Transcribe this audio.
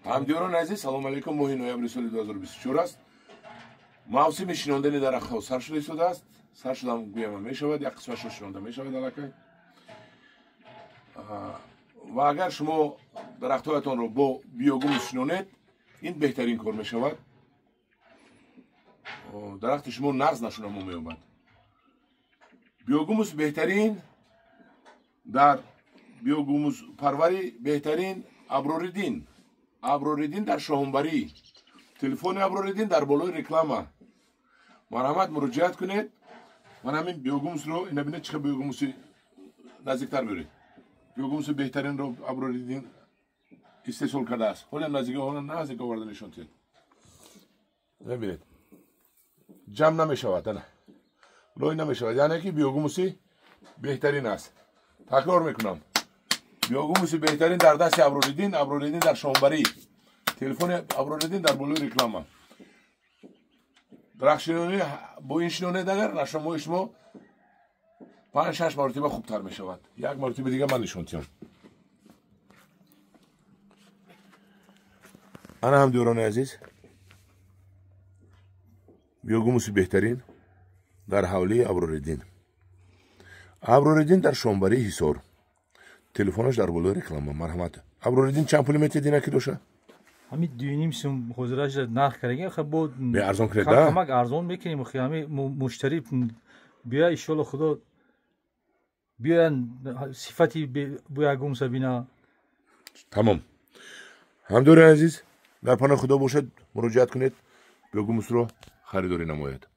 همدیاران عزیز سلام علیکم. ماه نوامبر سال 2024 است. موسم شناندن درخت‌ها سر شده است. سر شدن گویم میشود، یک قسمتش شنانده میشود الکی. و اگر شما درخت‌هایتان رو با بیوگوموس شنانید، این بهترین کار میشود. درخت شما نقض نشده میآمد. بیوگوموس بهترین در بیوگوموس پروری بهترین ابروریدین در شاهنبری. تلفن ابروریدین در بالای رکلامه. مرحمت مراجعت کنید. من همین بیوگوموس رو اینا ببینید چه بیوگوموسی نزدیکتر برید. بیوگوموس بهترین رو ابروریدین استفاده کرده است. حالا نزدیک آوردن نشون دید. ببینید. جمع نمیشود نه. روی نمیشود. یعنی که بیوگوموسی بهترین است. تکرار میکنم. بیوگوموس بهترین در دست ابروریدین در شاهنبری. تلفن ابروریدین در بالای رکلامه. درخت شنونی با این شنونه اگر نشما شما 5-6 مرتبه خوبتر می شود. یک مرتبه دیگه من نشون میدم. انا هم دوران عزیز بیوگوموس بهترین در حوله ابروریدین در شاهنبری حصار. تلفنش در بالای رکلامه. مرحمت. ابروریدین چند پول میتیدین که دوشه؟ همین 2.5 سوم حضورش نرخ کردیم. خب بود به ارزان کرده. کمک ارزان میکنیم. خب همین مشتری بیا ان شاء الله خدا بیان صفتی بیوگوموس بینا. تمام. همدور عزیز در پناه خدا باشد مراجعت کنید. بیوگوموس رو خریداری نماید.